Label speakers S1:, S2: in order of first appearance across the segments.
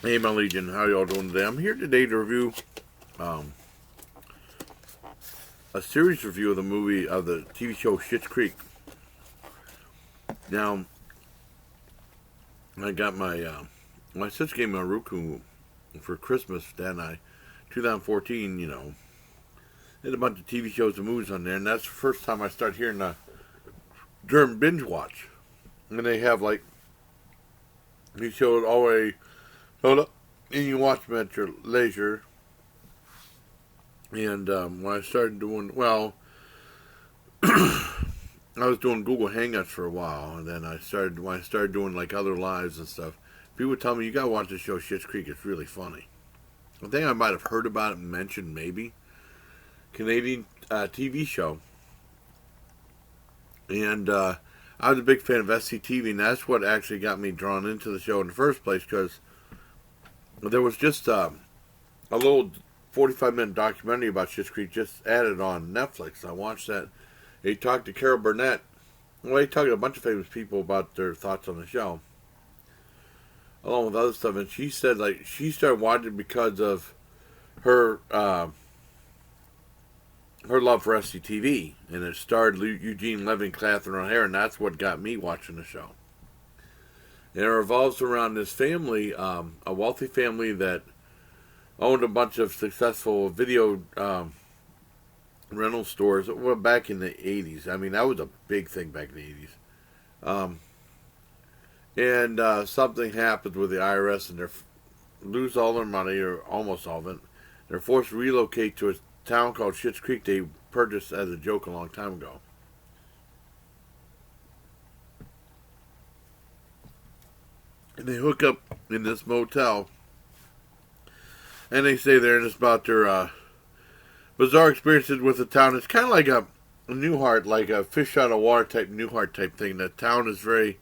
S1: Hey, my Legion, how y'all doing today? I'm here today to review um, a series review of the movie of the TV show Schitt Creek. Now, I got my sister gave me a Roku for Christmas. Then 2014, had a bunch of TV shows and movies on there, and that's the first time I started hearing during binge watch. And they have you show it all the way, hold up, and you watch them at your leisure. And when I started doing, I was doing Google Hangouts for a while, and then when I started doing other lives and stuff, people would tell me, you gotta watch the show Schitt Creek, it's really funny. I think I might have heard about it mentioned, maybe. Canadian TV show. And I was a big fan of SCTV, and that's what actually got me drawn into the show in the first place, because there was just a little 45-minute documentary about Schitt Creek just added on Netflix. I watched that. They talked to Carol Burnett. Well, they talked to a bunch of famous people about their thoughts on the show, along with other stuff. And she said, she started watching because of her her love for SCTV, and it starred Eugene Levy and Catherine O'Hara, and that's what got me watching the show. And it revolves around this family, a wealthy family that owned a bunch of successful video rental stores back in the 80s. I mean, that was a big thing back in the 80s. And something happens with the IRS, and they lose all their money, or almost all of it. They're forced to relocate to a town called Schitt Creek they purchased as a joke a long time ago. And they hook up in this motel, and they stay there, and it's about their bizarre experiences with the town. It's kind of like a Newhart, like a fish out of water type Newhart type thing. The town is very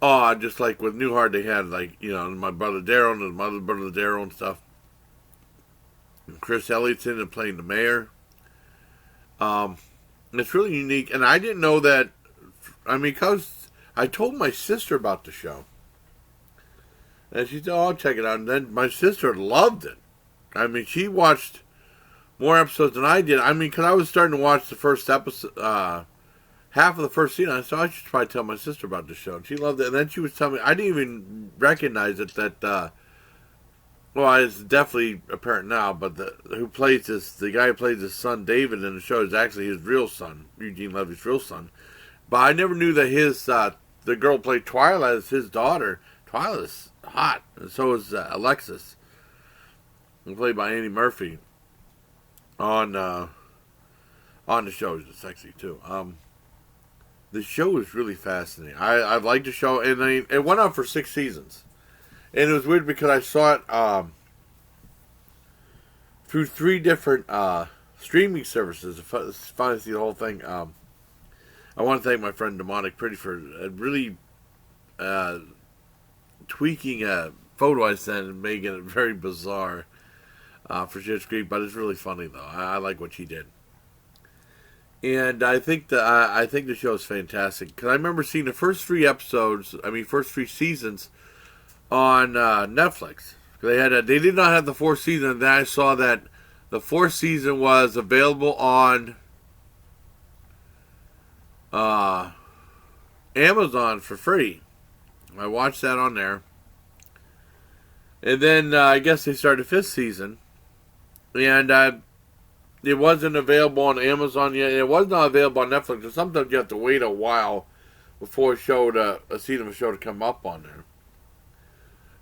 S1: odd, just like with Newhart they had my brother Daryl and my other brother Daryl and stuff. And Chris Elliott's in it playing the mayor. It's really unique, and I didn't know that. I mean, because I told my sister about the show. And she said, oh, I'll check it out. And then my sister loved it. I mean, she watched more episodes than I did. I mean, because I was starting to watch the first episode, half of the first season. So I should probably tell my sister about the show. And she loved it. And then she was telling me, I didn't even recognize it that, it's definitely apparent now, but the guy who plays his son David in the show is actually his real son, Eugene Levy's real son. But I never knew that the girl played Twyla as his daughter. Twyla's hot, and so is Alexis, played by Annie Murphy on the show. Is sexy too. The show is really fascinating. I like the show, and it went on for 6 seasons, and it was weird because I saw it through 3 different streaming services. Finally, see the whole thing. I want to thank my friend Demonic Pretty for really tweaking a photo I sent and making it very bizarre for Schitt Creek, but it's really funny though. I like what she did, and I think the show is fantastic because I remember seeing the first 3 seasons on Netflix. They did not have the 4th season, and then I saw that the 4th season was available on Amazon for free. I watched that on there. And then I guess they started the 5th season. And it wasn't available on Amazon yet. It was not available on Netflix. So sometimes you have to wait a while before a season of a show to come up on there.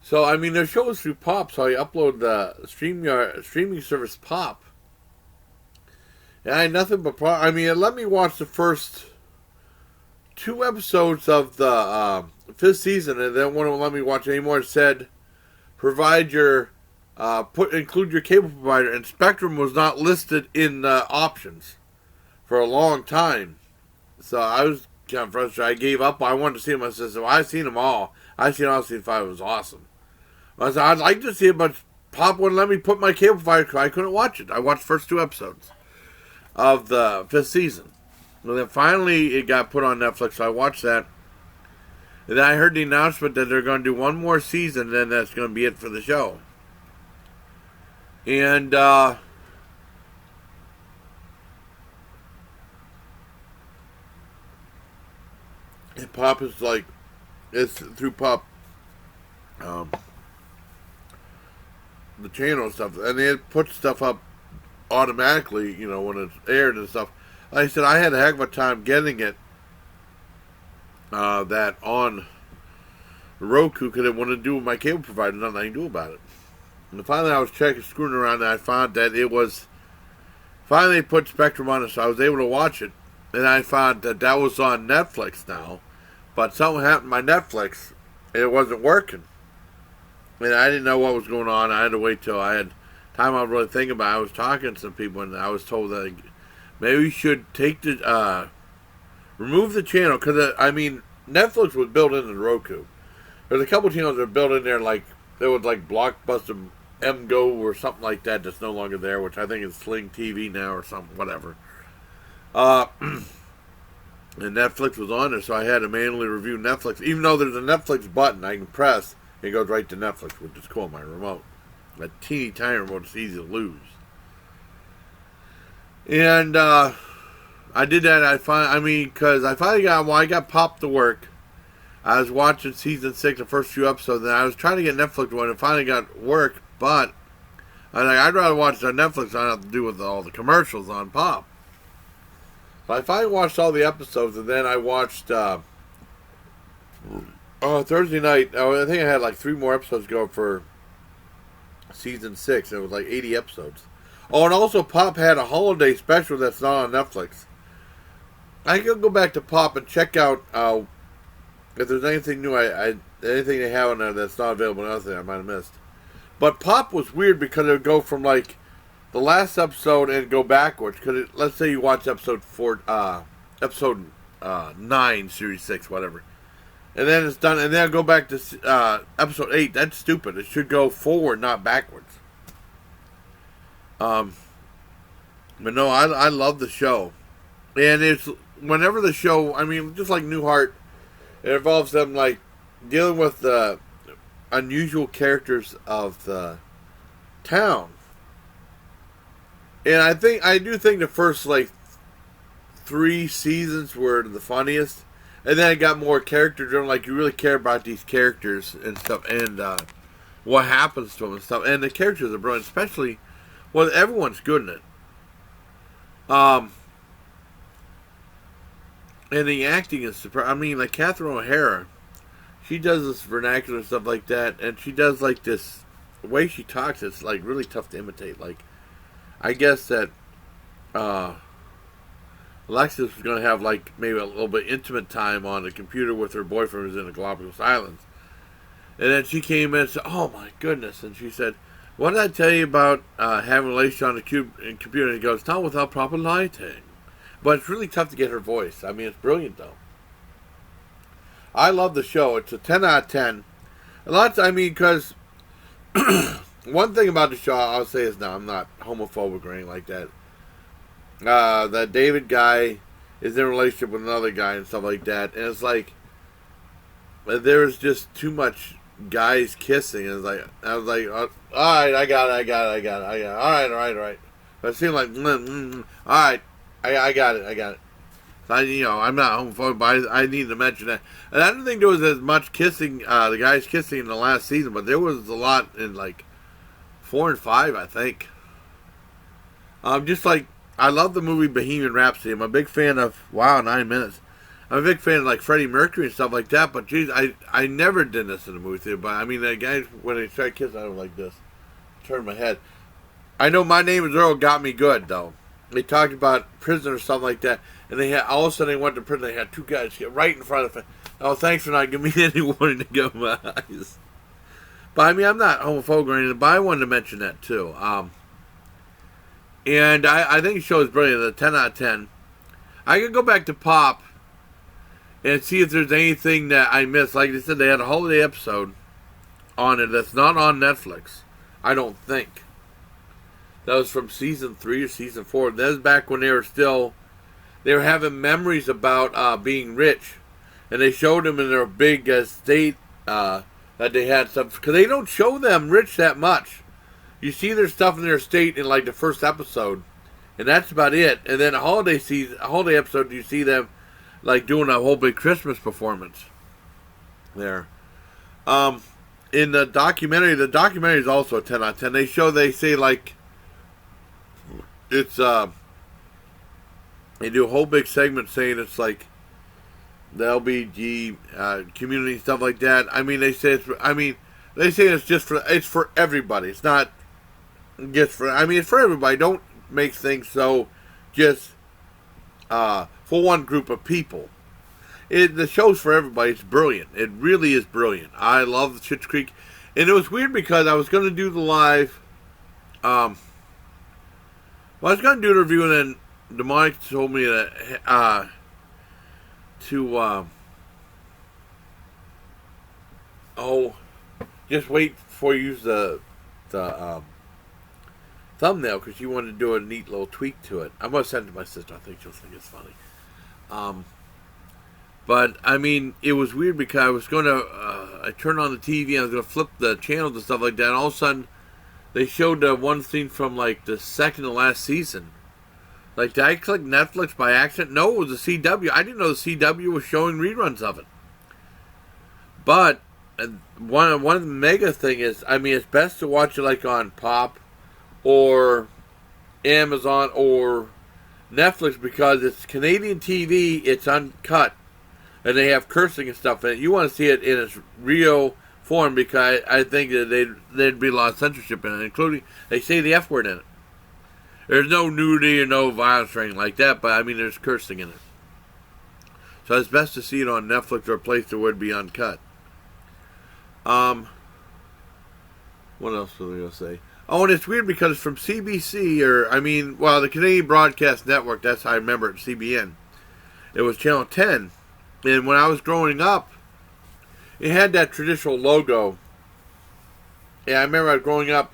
S1: So, I mean, their show is through Pop. So I upload the streaming service Pop. And I had nothing but Pop. I mean, it let me watch the first 2 episodes of the 5th season, and then wouldn't let me watch anymore. It said, provide your include your cable provider, and Spectrum was not listed in the options for a long time. So I was kind of frustrated. I gave up. I wanted to see them. I said, so I've seen them all. I've seen all season 5. It was awesome. I said, I'd like to see it, but Pop wouldn't let me put my cable provider because I couldn't watch it. I watched the first 2 episodes of the 5th season. And then finally it got put on Netflix, so I watched that. And then I heard the announcement that they're going to do one more season, then that's going to be it for the show. And Pop is like, it's through Pop, the channel and stuff, and they put stuff up automatically, when it's aired and stuff. Like I said, I had a heck of a time getting it, that on Roku, because it wanted to do with my cable provider, nothing I can do about it. And finally I was screwing around, and I found that it was, finally put Spectrum on it, so I was able to watch it. And I found that was on Netflix now, but something happened to my Netflix, and it wasn't working. And I didn't know what was going on. I had to wait till I had time I was really thinking about it. I was talking to some people, and I was told that maybe we should take the, remove the channel, because, Netflix was built into the Roku. There's a couple channels that are built in there, like, there was like Blockbuster MGO or something like that that's no longer there, which I think is Sling TV now or something, whatever. And Netflix was on there, so I had to manually review Netflix. Even though there's a Netflix button I can press, it goes right to Netflix, which is cool on my remote. That teeny tiny remote is easy to lose. And I did that. Because I finally I got popped to work. I was watching season 6, the first few episodes, and I was trying to get Netflix one, and finally got work, but I'd rather watch it on Netflix than I have to do with all the commercials on Pop. So I finally watched all the episodes, and then I watched Thursday night. I think I had like 3 more episodes to go for season 6, and it was like 80 episodes. Oh, and also Pop had a holiday special that's not on Netflix. I can go back to Pop and check out if there's anything new, anything they have on there that's not available, another thing I might have missed. But Pop was weird because it would go from like the last episode and go backwards. Because let's say you watch episode 9, series 6, whatever, and then it's done, and then I'll go back to episode 8. That's stupid. It should go forward, not backwards. But no, I love the show, and it's whenever the show. Just like Newhart. It involves them like dealing with the unusual characters of the town, and I do think the first like 3 seasons were the funniest, and then it got more character driven. Like you really care about these characters and stuff, and what happens to them and stuff. And the characters are brilliant, especially everyone's good in it. And the acting is super. Like Catherine O'Hara, she does this vernacular stuff like that, and she does like this the way she talks. It's like really tough to imitate. Like, I guess that Alexis was going to have like maybe a little bit intimate time on the computer with her boyfriend who's in the Galapagos Islands, and then she came in and said, "Oh my goodness!" And she said, "What did I tell you about having a relationship on the computer?" And he goes, "Not without proper lighting." But it's really tough to get her voice. It's brilliant, though. I love the show. It's a 10 out of 10. Because one thing about the show I'll say is, now I'm not homophobic or anything like that. That David guy is in a relationship with another guy and stuff like that. And it's like, there's just too much guys kissing. And I was like, all right, I got it. All right. But it seemed like, all right. I got it. I'm not homophobic, but I need to mention that. And I don't think there was as much kissing, the guys kissing in the last season, but there was a lot in like 4 and 5, I think. Just like, I love the movie Bohemian Rhapsody. I'm a big fan of, 9 minutes. I'm a big fan of like Freddie Mercury and stuff like that, but geez, I never did this in a movie theater. But the guys, when they started kissing, I was like this. Turn my head. I know My Name is Earl got me good, though. They talked about prison or something like that, and they had all of a sudden they went to prison. They had 2 guys get right in front of them. Oh, thanks for not giving me any warning to go in my eyes. But I'm not homophobic or anything, but I wanted to mention that too. And I think the show is brilliant. A 10 out of 10. I could go back to Pop and see if there's anything that I missed. Like I said, they had a holiday episode on it that's not on Netflix. I don't think. That was from season 3 or season 4. That was back when they were having memories about being rich. and they showed them in their big estate that they had stuff, because they don't show them rich that much. You see their stuff in their estate in like the first episode, and that's about it. And then a holiday episode, you see them like doing a whole big Christmas performance there. In the documentary is also a 10 out of 10. They say like it's they do a whole big segment saying it's like the LBG community, stuff like that. I mean, they say it's for everybody. It's not just for. I mean, it's for everybody. Don't make things so just for one group of people. The show's for everybody. It's brilliant. It really is brilliant. I love Schitt Creek, and it was weird because I was going to do the live. I was going to do the review, and then Demonic told me that just wait before you use the thumbnail, because you wanted to do a neat little tweak to it. I'm going to send it to my sister. I think she'll think it's funny. But, I mean, it was weird because I was going to, I turned on the TV and I was going to flip the channels and stuff like that, and all of a sudden they showed one scene from, like, the second to last season. Like, did I click Netflix by accident? No, it was the CW. I didn't know the CW was showing reruns of it. But, one of the mega thing is, I mean, it's best to watch it, like, on Pop or Amazon or Netflix, because it's Canadian TV, it's uncut, and they have cursing and stuff in it. You want to see it in its real form, because I think that there'd be a lot of censorship in it, including, they say the F word in it. There's no nudity or no violence or anything like that, but I mean, there's cursing in it. So it's best to see it on Netflix or a place that would be uncut. What else was I going to say? Oh, and it's weird because it's from CBC, the Canadian Broadcast Network. That's how I remember it, CBN. It was Channel 10. And when I was growing up, it had that traditional logo. And I remember growing up,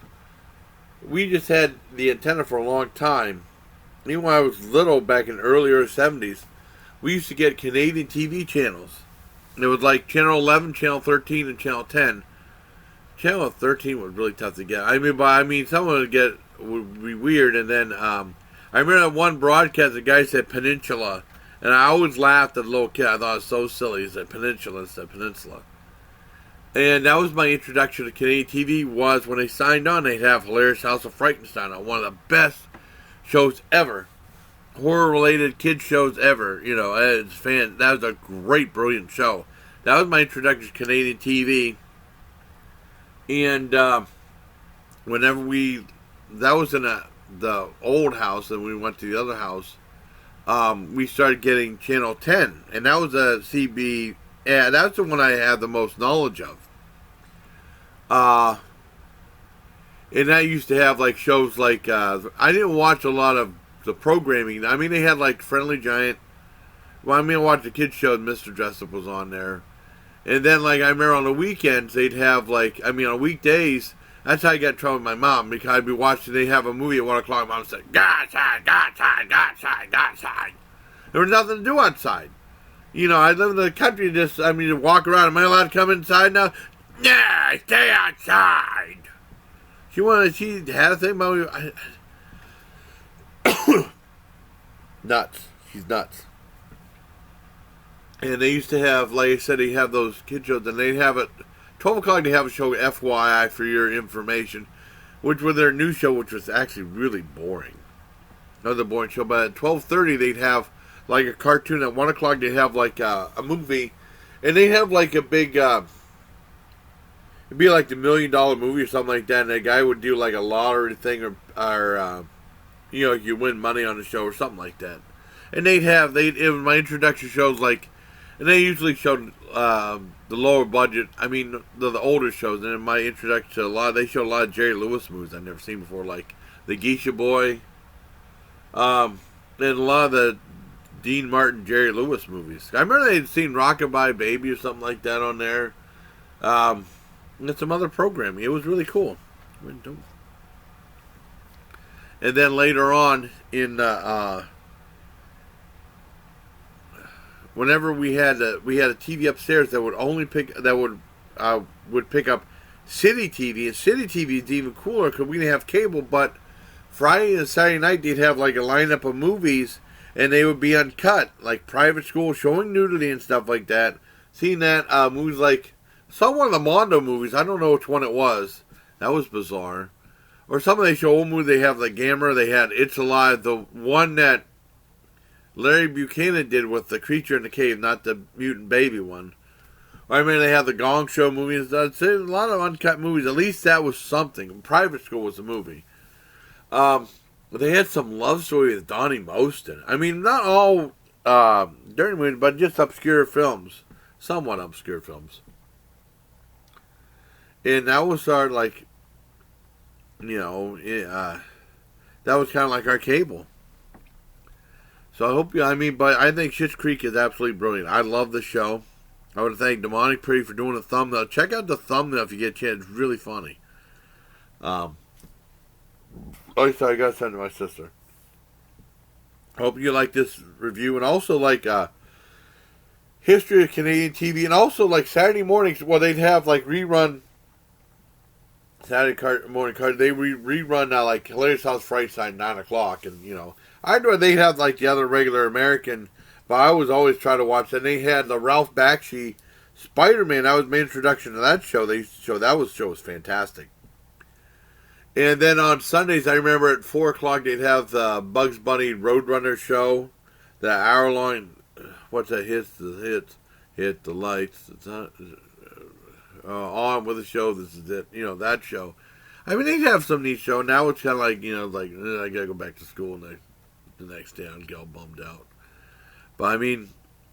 S1: we just had the antenna for a long time. Even when I was little, back in the earlier 70s, we used to get Canadian TV channels. And it was like Channel 11, Channel 13, and Channel 10. Channel 13 was really tough to get. Some would be weird. And then I remember that one broadcast, the guy said Peninsula. And I always laughed at the little kid. I thought it was so silly. He said Peninsula instead of Peninsula. And that was my introduction to Canadian TV, was when they signed on, they'd have Hilarious House of Frightenstein on, one of the best shows ever. Horror-related kids shows ever. You know, that was a great, brilliant show. That was my introduction to Canadian TV. And whenever that was in the old house, and we went to the other house, we started getting Channel 10. And that was a CB. Yeah, that's the one I had the most knowledge of. And that used to have like shows like, I didn't watch a lot of the programming. I mean, they had like Friendly Giant. Well, I mean, I watched the kids show, Mr. Dressup was on there. And then, like, I remember on the weekends, they'd have like, on weekdays, that's how I got in trouble with my mom, because I'd be watching, they'd have a movie at 1 o'clock, and Mom would say, go outside, go outside, go outside, go outside. There was nothing to do outside. You know, I live in the country, to walk around. Am I allowed to come inside now? Nah, stay outside. She had a thing about me. Nuts. She's nuts. And they used to have, like I said, they have those kid shows, and they'd have it, 12 o'clock they have a show, FYI, for your information, which was their new show, which was actually really boring. Another boring show, but at 12:30 they'd have like a cartoon. At 1 o'clock they'd have like a movie, and they'd have like a big, it'd be like the $1 Million movie or something like that, and the guy would do like a lottery thing, or you win money on the show or something like that. And it was my introduction shows, like, and they usually showed the lower budget, the older shows, and in my introduction to they showed a lot of Jerry Lewis movies I've never seen before, like The Geisha Boy, and a lot of the Dean Martin, Jerry Lewis movies. I remember they'd seen Rockabye Baby or something like that on there, and some other programming. It was really cool. And then later on in whenever we had a TV upstairs that would only pick would pick up City TV, and City TV is even cooler because we didn't have cable. But Friday and Saturday night they'd have like a lineup of movies, and they would be uncut, like Private School, showing nudity and stuff like that. Seeing that movies like saw one of the Mondo movies. I don't know which one it was. That was bizarre. Or some of they show old movies. They have the Gamera. They had It's Alive, the one that Larry Buchanan did with the creature in the cave, not the mutant baby one. I mean, they have the Gong Show movies. There's a lot of uncut movies. At least that was something. Private School was a movie. They had some love story with Donnie Moston. I mean, not all dirty movies, but just obscure films. Somewhat obscure films. And that was our, like, that was kind of like our cable. So I hope but I think Schitt's Creek is absolutely brilliant. I love the show. I want to thank Demonic Pretty for doing the thumbnail. Check out the thumbnail if you get a chance. It's really funny. Sorry, I got to send it to my sister. Hope you like this review, and also like history of Canadian TV, and also like Saturday mornings, well, they'd have like rerun Saturday morning card. They rerun like Hilarious House Fright Night 9 o'clock, and I know they'd have like the other regular American. But I was always trying to watch that. And they had the Ralph Bakshi Spider-Man. That was my introduction to that show. That show was fantastic. And then on Sundays, I remember at 4 o'clock, they'd have the Bugs Bunny Roadrunner show. The hour-long, what's that? Hit the lights. It's not, on with the show. This is it. That show. I mean, they'd have some neat show. Now it's kind of like, I got to go back to school the next day. I'd get all bummed out. But I mean,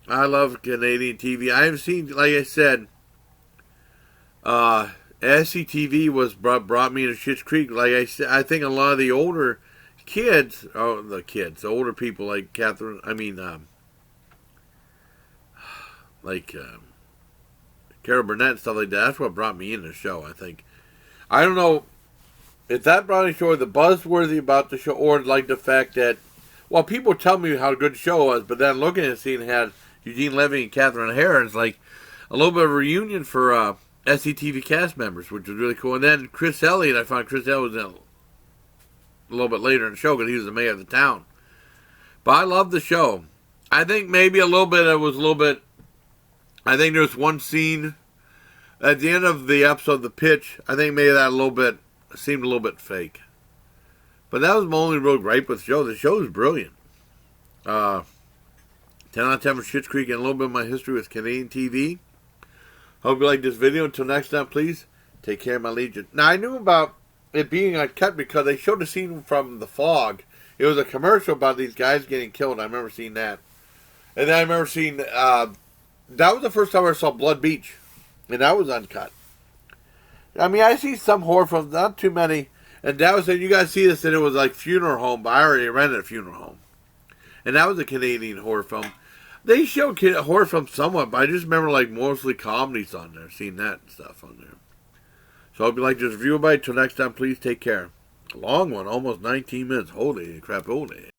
S1: I love Canadian TV. I have seen, like I said, SCTV brought me to Schitt's Creek. Like I said, I think a lot of the older kids, the older people like Catherine. I mean, Carol Burnett and stuff like that. That's what brought me in the show. I think. I don't know if that brought me to the buzzworthy about the show, or like the fact that. Well, people tell me how good the show was, but then looking at the scene, it had Eugene Levy and Catherine O'Hara. It's like a little bit of a reunion for SCTV cast members, which was really cool. And then Chris Elliott, I found Chris Elliott was in a little bit later in the show because he was the mayor of the town. But I love the show. I think maybe I think there was one scene at the end of the episode, the pitch. I think maybe that seemed a little bit fake. But that was my only real gripe with the show. The show is brilliant. 10 out of 10 for Schitt's Creek, and a little bit of my history with Canadian TV. Hope you like this video. Until next time, please take care, my legion. Now, I knew about it being uncut because they showed a scene from The Fog. It was a commercial about these guys getting killed. I remember seeing that. And then I remember seeing, that was the first time I saw Blood Beach. And that was uncut. I mean, I see some horror films, not too many. And Dad was saying, you guys see this, and it was like Funeral Home, but I already rented a Funeral Home. And that was a Canadian horror film. They showed horror films somewhat, but I just remember like mostly comedies on there, seeing that stuff on there. So I hope you like this review. Bye. Till next time, please take care. A long one, almost 19 minutes. Holy crap, holy.